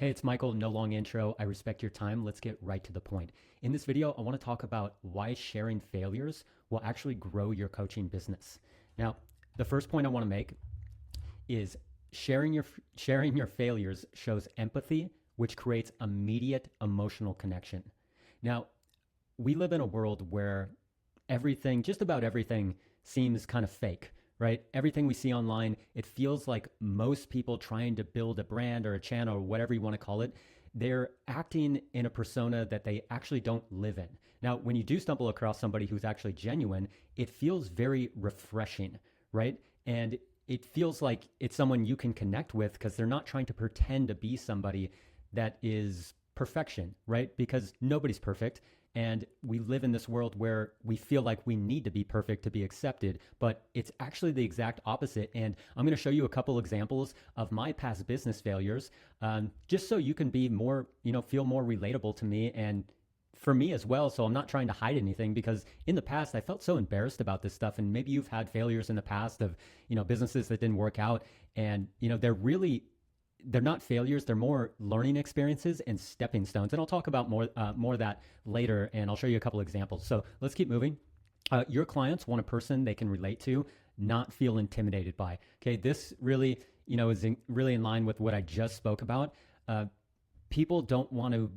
Hey, it's Michael. No long intro. I respect your time. Let's get right to the point. In this video, I want to talk about why sharing failures will actually grow your coaching business. Now, the first point I want to make is sharing your failures shows empathy, which creates immediate emotional connection. Now, we live in a world where everything, just about everything, seems kind of fake, right? Everything we see online, it feels like most people trying to build a brand or a channel or whatever you want to call it, they're acting in a persona that they actually don't live in. Now, when you do stumble across somebody who's actually genuine, it feels very refreshing, right? And it feels like it's someone you can connect with because they're not trying to pretend to be somebody that is perfection, right? Because nobody's perfect. And we live in this world where we feel like we need to be perfect to be accepted, but it's actually the exact opposite. And I'm going to show you a couple examples of my past business failures, just so you can be more, feel more relatable to me and for me as well. So I'm not trying to hide anything because in the past I felt so embarrassed about this stuff. And maybe you've had failures in the past of, businesses that didn't work out. And, they're not failures, they're more learning experiences and stepping stones, and I'll talk about more of that later, and I'll show you a couple examples. So let's keep moving. Your clients want a person they can relate to, not feel intimidated by. Okay, this really really in line with what I just spoke about. People don't want to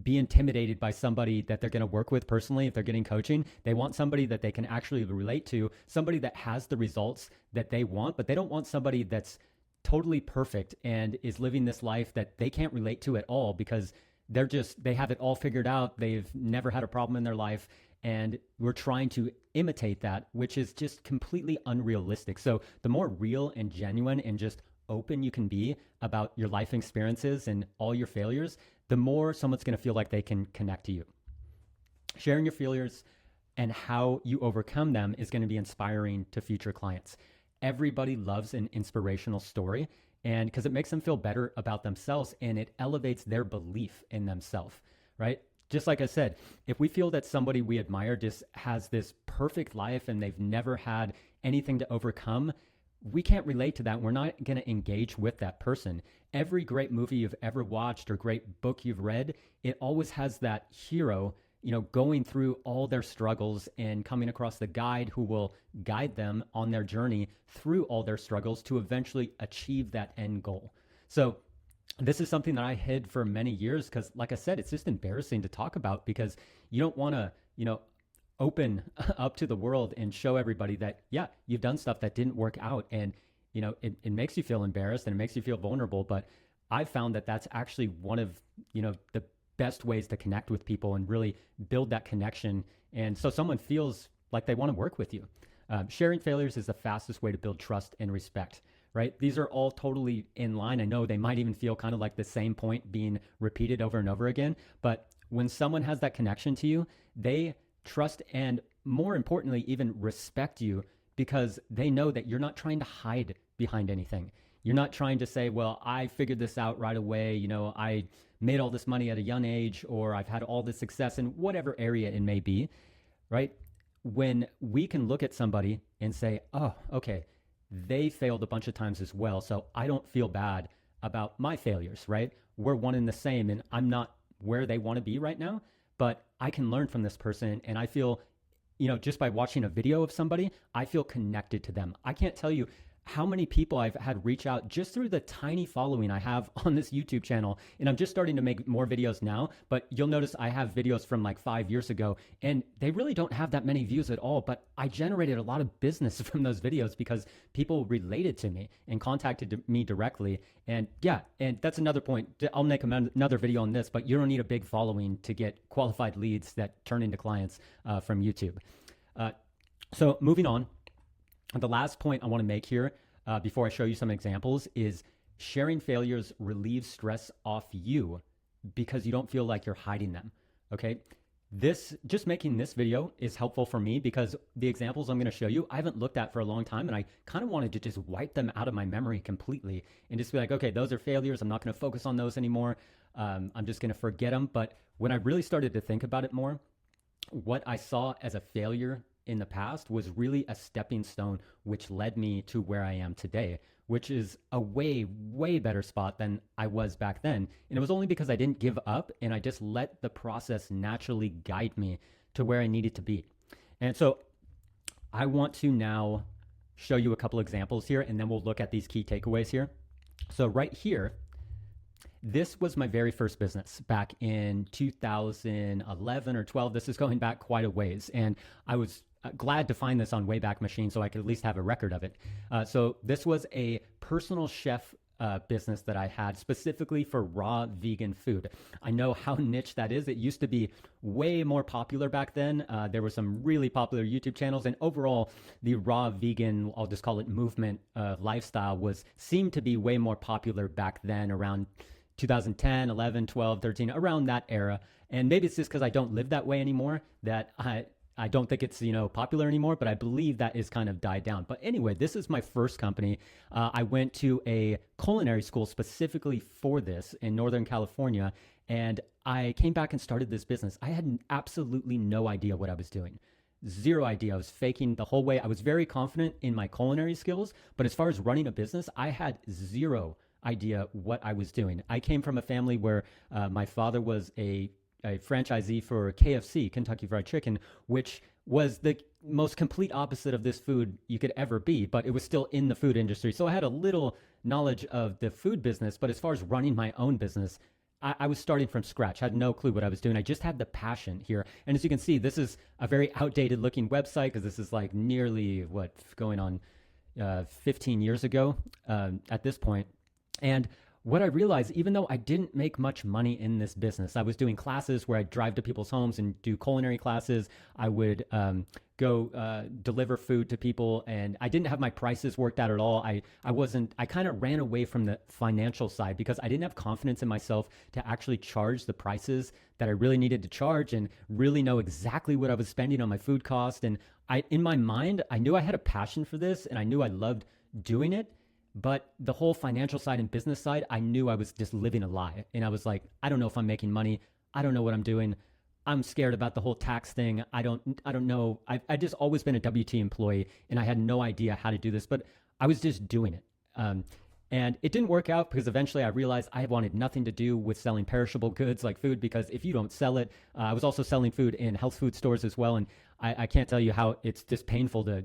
be intimidated by somebody that they're going to work with personally. If they're getting coaching, they want somebody that they can actually relate to, somebody that has the results that they want, but they don't want somebody that's totally perfect and is living this life that they can't relate to at all because they have it all figured out. They've never had a problem in their life. And we're trying to imitate that, which is just completely unrealistic. So the more real and genuine and just open you can be about your life experiences and all your failures, the more someone's going to feel like they can connect to you. Sharing your failures and how you overcome them is going to be inspiring to future clients. Everybody loves an inspirational story, and because it makes them feel better about themselves and it elevates their belief in themselves, right? Just like I said, if we feel that somebody we admire just has this perfect life and they've never had anything to overcome, we can't relate to that. We're not going to engage with that person. Every great movie you've ever watched or great book you've read, it always has that hero going through all their struggles and coming across the guide who will guide them on their journey through all their struggles to eventually achieve that end goal. So this is something that I hid for many years because, like I said, it's just embarrassing to talk about because you don't want to, open up to the world and show everybody that, yeah, you've done stuff that didn't work out. And, it makes you feel embarrassed and it makes you feel vulnerable. But I found that that's actually one of, the best ways to connect with people and really build that connection. And so someone feels like they want to work with you. Sharing failures is the fastest way to build trust and respect, right? These are all totally in line. I know they might even feel kind of like the same point being repeated over and over again. But when someone has that connection to you, they trust and more importantly, even respect you because they know that you're not trying to hide behind anything. You're not trying to say, well, I figured this out right away. I made all this money at a young age, or I've had all this success in whatever area it may be, right? When we can look at somebody and say, oh, okay, they failed a bunch of times as well, so I don't feel bad about my failures, right? We're one and the same, and I'm not where they want to be right now, but I can learn from this person, and I feel, just by watching a video of somebody, I feel connected to them. I can't tell you how many people I've had reach out just through the tiny following I have on this YouTube channel. And I'm just starting to make more videos now, but you'll notice I have videos from like 5 years ago and they really don't have that many views at all, but I generated a lot of business from those videos because people related to me and contacted me directly. And yeah, and that's another point. I'll make another video on this, but you don't need a big following to get qualified leads that turn into clients from YouTube. So moving on. The last point I want to make here before I show you some examples is sharing failures relieves stress off you because you don't feel like you're hiding them, okay? Just making this video is helpful for me because the examples I'm going to show you, I haven't looked at for a long time and I kind of wanted to just wipe them out of my memory completely and just be like, okay, those are failures. I'm not going to focus on those anymore. I'm just going to forget them. But when I really started to think about it more, what I saw as a failure in the past was really a stepping stone, which led me to where I am today, which is a way, way better spot than I was back then. And it was only because I didn't give up and I just let the process naturally guide me to where I needed to be. And so I want to now show you a couple examples here, and then we'll look at these key takeaways here. So right here, this was my very first business back in 2011 or 12. This is going back quite a ways. And I was glad to find this on Wayback Machine so I could at least have a record of it. So this was a personal chef business that I had specifically for raw vegan food. I know how niche that is. It used to be way more popular back then. There were some really popular YouTube channels, and overall, the raw vegan, I'll just call it movement lifestyle, seemed to be way more popular back then, around 2010, 11, 12, 13, around that era. And maybe it's just because I don't live that way anymore that I don't think it's, popular anymore, but I believe that is kind of died down. But anyway, this is my first company. I went to a culinary school specifically for this in Northern California, and I came back and started this business. I had absolutely no idea what I was doing. Zero idea. I was faking the whole way. I was very confident in my culinary skills, but as far as running a business, I had zero idea what I was doing. I came from a family where my father was a franchisee for KFC, Kentucky Fried Chicken, which was the most complete opposite of this food you could ever be, but it was still in the food industry. So I had a little knowledge of the food business, but as far as running my own business, I was starting from scratch, had no clue what I was doing. I just had the passion here. And as you can see, this is a very outdated looking website because this is like nearly going on 15 years ago at this point. And what I realized, even though I didn't make much money in this business, I was doing classes where I'd drive to people's homes and do culinary classes. I would go deliver food to people, and I didn't have my prices worked out at all. I kind of ran away from the financial side because I didn't have confidence in myself to actually charge the prices that I really needed to charge and really know exactly what I was spending on my food cost. And in my mind, I knew I had a passion for this and I knew I loved doing it. But the whole financial side and business side, I knew I was just living a lie. And I was like, I don't know if I'm making money. I don't know what I'm doing. I'm scared about the whole tax thing. I don't know. I just always been a WT employee and I had no idea how to do this, but I was just doing it. And it didn't work out because eventually I realized I wanted nothing to do with selling perishable goods like food, because if you don't sell it, I was also selling food in health food stores as well. And I can't tell you how it's just painful to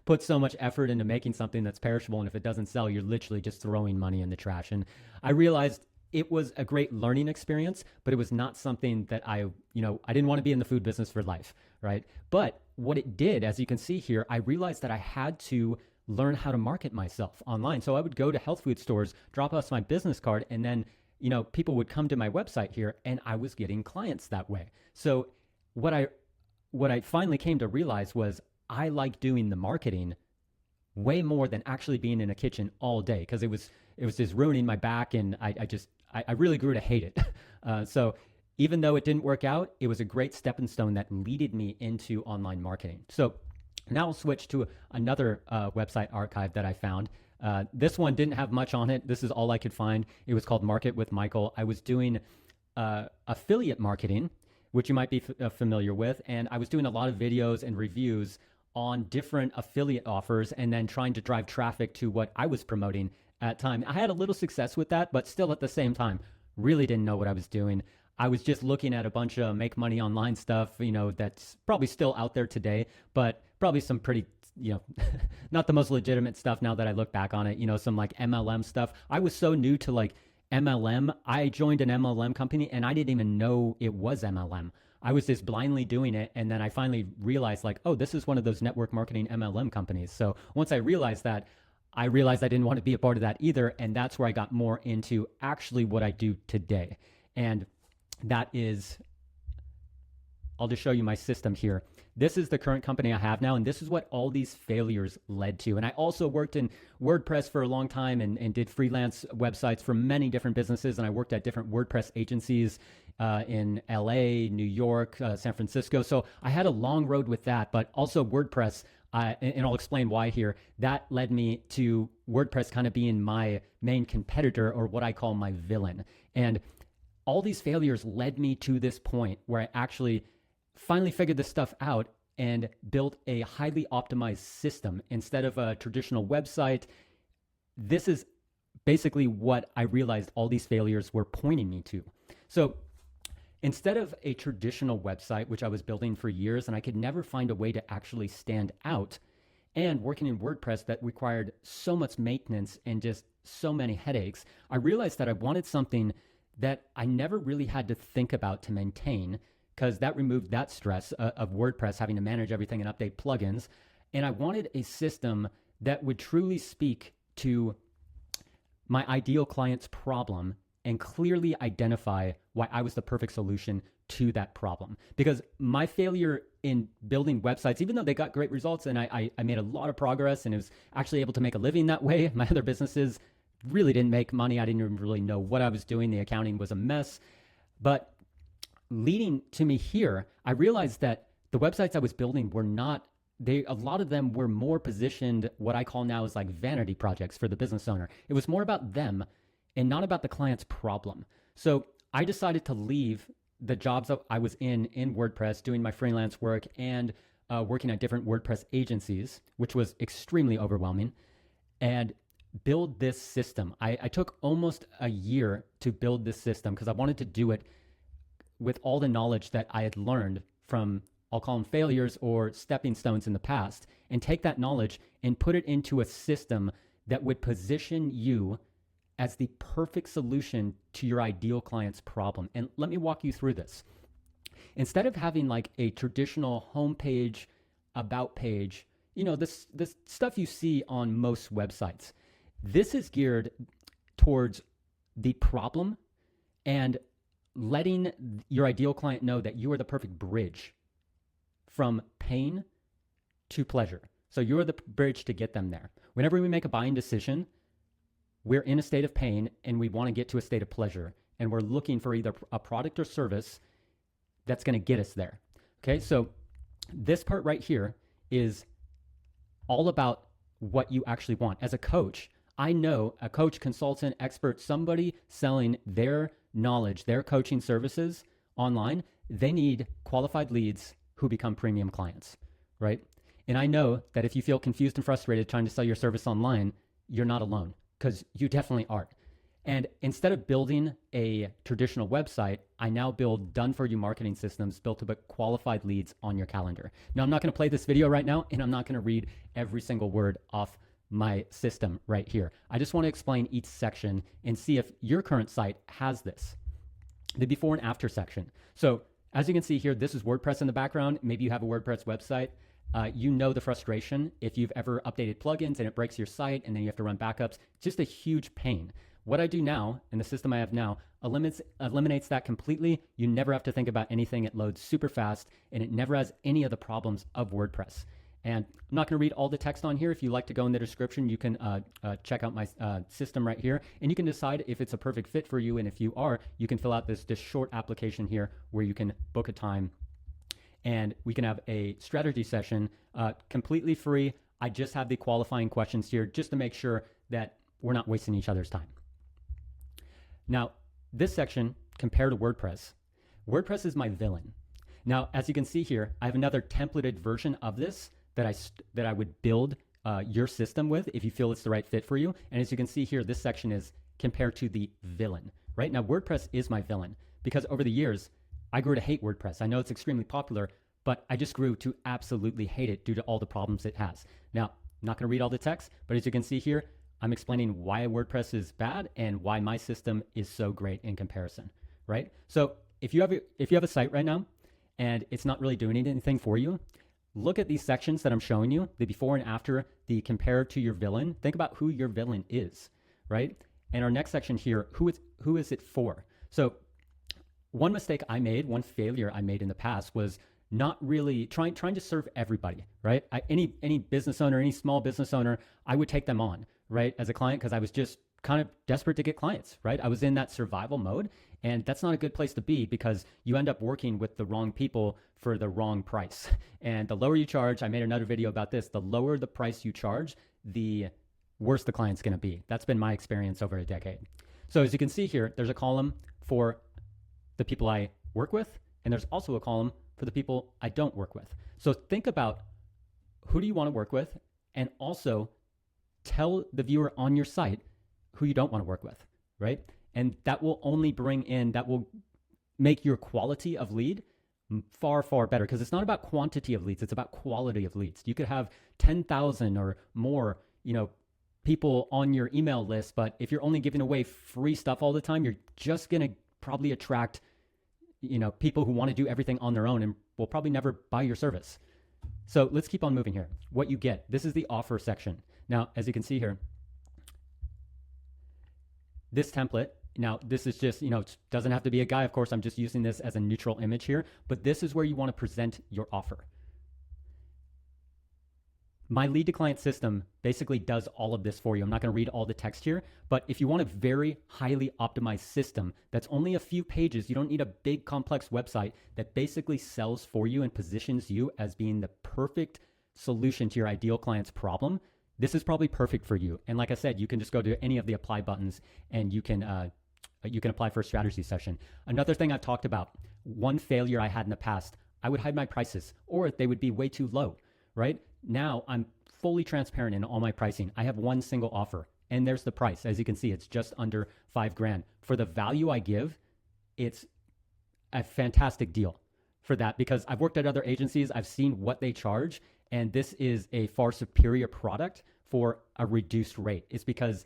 put so much effort into making something that's perishable. And if it doesn't sell, you're literally just throwing money in the trash. And I realized it was a great learning experience, but it was not something that I didn't want to be in the food business for life, right? But what it did, as you can see here, I realized that I had to learn how to market myself online. So I would go to health food stores, drop off my business card, and then, people would come to my website here and I was getting clients that way. So what I finally came to realize was I like doing the marketing way more than actually being in a kitchen all day, because it was just ruining my back, and I really grew to hate it. So even though it didn't work out, it was a great stepping stone that leaded me into online marketing. So now I'll switch to another website archive that I found. This one didn't have much on it. This is all I could find. It was called Market with Michael. I was doing affiliate marketing, which you might be familiar with. And I was doing a lot of videos and reviews on different affiliate offers and then trying to drive traffic to what I was promoting at time. I had a little success with that, but still at the same time, really didn't know what I was doing. I was just looking at a bunch of make money online stuff, that's probably still out there today, but probably some pretty, not the most legitimate stuff now that I look back on it, some like MLM stuff. I was so new to like MLM. I joined an MLM company and I didn't even know it was MLM. I was just blindly doing it. And then I finally realized like, oh, this is one of those network marketing MLM companies. So once I realized that, I didn't want to be a part of that either. And that's where I got more into actually what I do today. And that is, I'll just show you my system here. This is the current company I have now, and this is what all these failures led to. And I also worked in WordPress for a long time and did freelance websites for many different businesses. And I worked at different WordPress agencies in LA, New York, San Francisco. So I had a long road with that, but also WordPress, and I'll explain why here, that led me to WordPress kind of being my main competitor, or what I call my villain. And all these failures led me to this point where I actually finally figured this stuff out and built a highly optimized system instead of a traditional website. this is basically what I realized all these failures were pointing me to. So instead of a traditional website, which I was building for years and I could never find a way to actually stand out, and working in WordPress that required so much maintenance and just so many headaches, I realized that I wanted something that I never really had to think about to maintain, because that removed that stress of WordPress having to manage everything and update plugins. And I wanted a system that would truly speak to my ideal client's problem and clearly identify why I was the perfect solution to that problem. Because my failure in building websites, even though they got great results and I made a lot of progress and was actually able to make a living that way, my other businesses really didn't make money. I didn't even really know what I was doing. The accounting was a mess. But leading to me here, I realized that the websites I was building were not, a lot of them were more positioned, what I call now is like vanity projects for the business owner. It was more about them and not about the client's problem. So I decided to leave the jobs that I was in WordPress, doing my freelance work and working at different WordPress agencies, which was extremely overwhelming, and build this system. I took almost a year to build this system because I wanted to do it with all the knowledge that I had learned from, I'll call them failures or stepping stones in the past, and take that knowledge and put it into a system that would position you as the perfect solution to your ideal client's problem. And let me walk you through this. Instead of having like a traditional homepage, about page, this stuff you see on most websites, this is geared towards the problem and letting your ideal client know that you are the perfect bridge from pain to pleasure. So you're the bridge to get them there. Whenever we make a buying decision, we're in a state of pain and we want to get to a state of pleasure. And we're looking for either a product or service that's going to get us there. Okay, so this part right here is all about what you actually want. As a coach, I know a coach, consultant, expert, somebody selling their knowledge, their coaching services online, they need qualified leads who become premium clients, right? And I know that if you feel confused and frustrated trying to sell your service online, you're not alone, because you definitely aren't. And instead of building a traditional website, I now build done-for-you marketing systems built to put qualified leads on your calendar. Now, I'm not going to play this video right now, and I'm not going to read every single word off my system right here. I just want to explain each section and see if your current site has this. The before and after section. So as you can see here, this is WordPress in the background. Maybe you have a WordPress website. You know the frustration if you've ever updated plugins and it breaks your site and then you have to run backups. It's just a huge pain. What I do now, and the system I have now, eliminates that completely. You never have to think about anything. It loads super fast, and it never has any of the problems of WordPress. And I'm not going to read all the text on here. If you like to go in the description, you can check out my system right here, and you can decide if it's a perfect fit for you. And if you are, you can fill out this short application here where you can book a time, and we can have a strategy session completely free. I just have the qualifying questions here just to make sure that we're not wasting each other's time. Now, this section, compared to WordPress, WordPress is my villain. Now, as you can see here, I have another templated version of this that I would build your system with if you feel it's the right fit for you. And as you can see here, this section is compared to the villain. Right now, WordPress is my villain because over the years, I grew to hate WordPress. I know it's extremely popular, but I just grew to absolutely hate it due to all the problems it has. Now, I'm not going to read all the text, but as you can see here, I'm explaining why WordPress is bad and why my system is so great in comparison, right? So if you have a site right now and it's not really doing anything for you, look at these sections that I'm showing you, the before and after, the compare to your villain. Think about who your villain is, right? And our next section here, who is it for? So one mistake I made, one failure I made in the past was not really trying to serve everybody, right? Any business owner, any small business owner, I would take them on, right, as a client because I was just kind of desperate to get clients, right? I was in that survival mode, and that's not a good place to be because you end up working with the wrong people for the wrong price. And the lower you charge, I made another video about this, the lower the price you charge, the worse the client's going to be. That's been my experience over a decade. So as you can see here, there's a column for the people I work with, and there's also a column for the people I don't work with. So think about who do you want to work with, and also tell the viewer on your site who you don't want to work with, right? And that will only that will make your quality of lead far, far better, because it's not about quantity of leads, it's about quality of leads. You could have 10,000 or more, people on your email list, but if you're only giving away free stuff all the time, you're just going to probably attract, people who want to do everything on their own and will probably never buy your service. So let's keep on moving here. What you get, this is the offer section. Now, as you can see here, this template, now this is just, it doesn't have to be a guy. Of course, I'm just using this as a neutral image here, but this is where you want to present your offer. My lead to client system basically does all of this for you. I'm not going to read all the text here, but if you want a very highly optimized system that's only a few pages, you don't need a big complex website that basically sells for you and positions you as being the perfect solution to your ideal client's problem. This is probably perfect for you. And like I said, you can just go to any of the apply buttons and you can apply for a strategy session. Another thing I've talked about, one failure I had in the past, I would hide my prices or they would be way too low, right? Now I'm fully transparent in all my pricing. I have one single offer and there's the price. As you can see, it's just under $5,000. For the value I give, it's a fantastic deal for that, because I've worked at other agencies. I've seen what they charge, and this is a far superior product for a reduced rate. It's because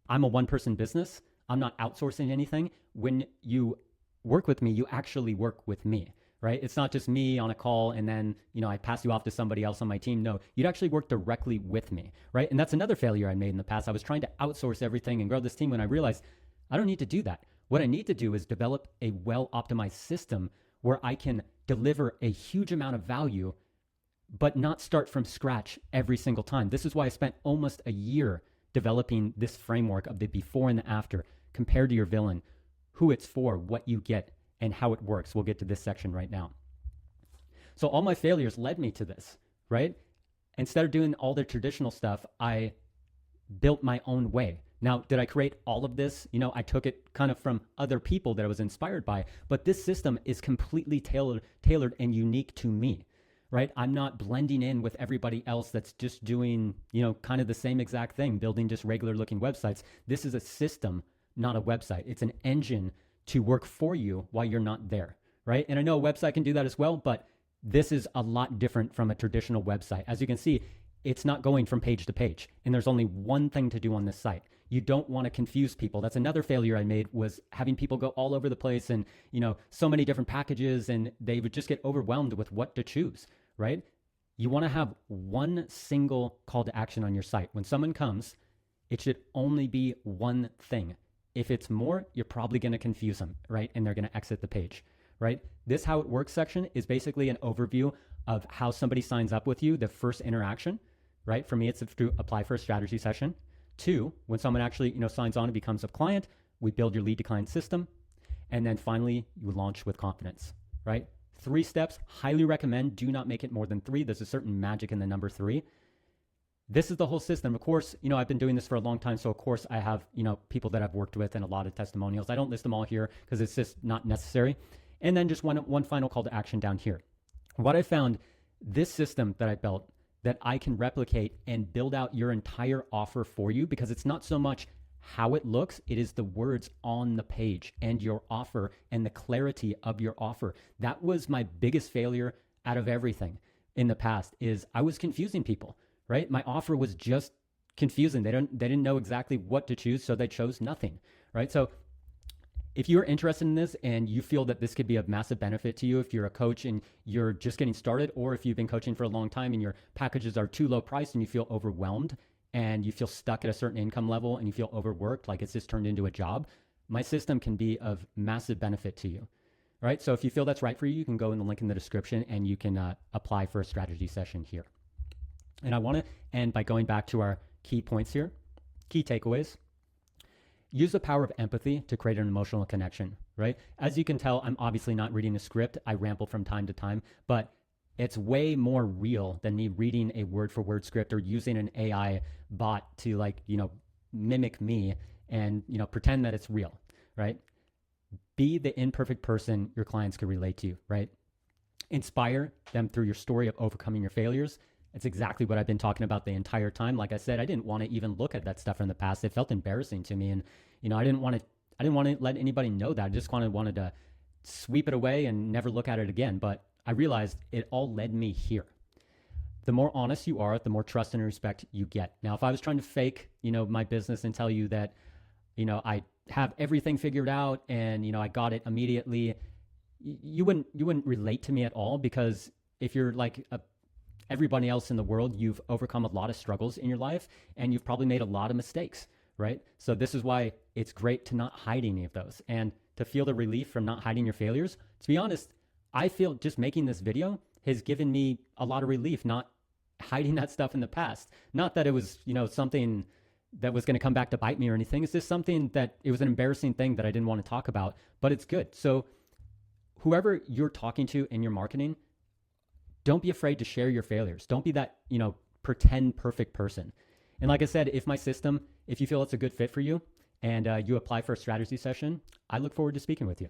I'm a one-person business. I'm not outsourcing anything. When you work with me, you actually work with me, right? It's not just me on a call and then, I pass you off to somebody else on my team. No, you'd actually work directly with me, right? And that's another failure I made in the past. I was trying to outsource everything and grow this team when I realized I don't need to do that. What I need to do is develop a well-optimized system where I can deliver a huge amount of value, but not start from scratch every single time. This is why I spent almost a year developing this framework of the before and the after, compared to your villain, who it's for, what you get, and how it works. We'll get to this section right now. So all my failures led me to this, right? Instead of doing all the traditional stuff, I built my own way. Now, did I create all of this? I took it kind of from other people that I was inspired by, but this system is completely tailored and unique to me, right? I'm not blending in with everybody else that's just doing, kind of the same exact thing, building just regular looking websites. This is a system, not a website. It's an engine to work for you while you're not there, right? And I know a website can do that as well, but this is a lot different from a traditional website. As you can see, it's not going from page to page, and there's only one thing to do on this site. You don't want to confuse people. That's another failure I made, was having people go all over the place and, so many different packages, and they would just get overwhelmed with what to choose, right? You want to have one single call to action on your site. When someone comes, it should only be one thing. If it's more, you're probably going to confuse them, right? And they're going to exit the page, right? This how it works section is basically an overview of how somebody signs up with you, the first interaction, right? For me, it's to apply for a strategy session. 2, when someone actually, signs on and becomes a client, we build your lead to client system. And then finally, you launch with confidence, right? 3 steps, highly recommend. Do not make it more than 3. There's a certain magic in the number 3. This is the whole system. Of course, I've been doing this for a long time. So of course I have, people that I've worked with and a lot of testimonials. I don't list them all here because it's just not necessary. And then just one final call to action down here. What I found, this system that I built, that I can replicate and build out your entire offer for you, because it's not so much how it looks, it is the words on the page and your offer and the clarity of your offer. That was my biggest failure out of everything in the past, is I was confusing people, right? My offer was just confusing. They didn't know exactly what to choose, so they chose nothing, right? So if you're interested in this and you feel that this could be of massive benefit to you, if you're a coach and you're just getting started, or if you've been coaching for a long time and your packages are too low priced and you feel overwhelmed and you feel stuck at a certain income level and you feel overworked, like it's just turned into a job, my system can be of massive benefit to you. All right. So if you feel that's right for you, you can go in the link in the description and you can apply for a strategy session here. And I want to end by going back to our key points here, key takeaways. Use the power of empathy to create an emotional connection, right? As you can tell, I'm obviously not reading a script. I ramble from time to time, but it's way more real than me reading a word for word script or using an AI bot to mimic me and, pretend that it's real, right? Be the imperfect person your clients can relate to, right? Inspire them through your story of overcoming your failures. It's exactly what I've been talking about the entire time. Like I said, I didn't want to even look at that stuff from the past. It felt embarrassing to me. And, I didn't want to let anybody know that. I just wanted to sweep it away and never look at it again. But I realized it all led me here. The more honest you are, the more trust and respect you get. Now, if I was trying to fake, my business and tell you that, I have everything figured out and, I got it immediately, you wouldn't relate to me at all, because if you're like everybody else in the world, you've overcome a lot of struggles in your life and you've probably made a lot of mistakes, right? So this is why it's great to not hide any of those and to feel the relief from not hiding your failures. To be honest, I feel just making this video has given me a lot of relief, not hiding that stuff in the past. Not that it was, something that was going to come back to bite me or anything. It's just something that it was an embarrassing thing that I didn't want to talk about, but it's good. So whoever you're talking to in your marketing, don't be afraid to share your failures. Don't be that, pretend perfect person. And like I said, if you feel it's a good fit for you and you apply for a strategy session, I look forward to speaking with you.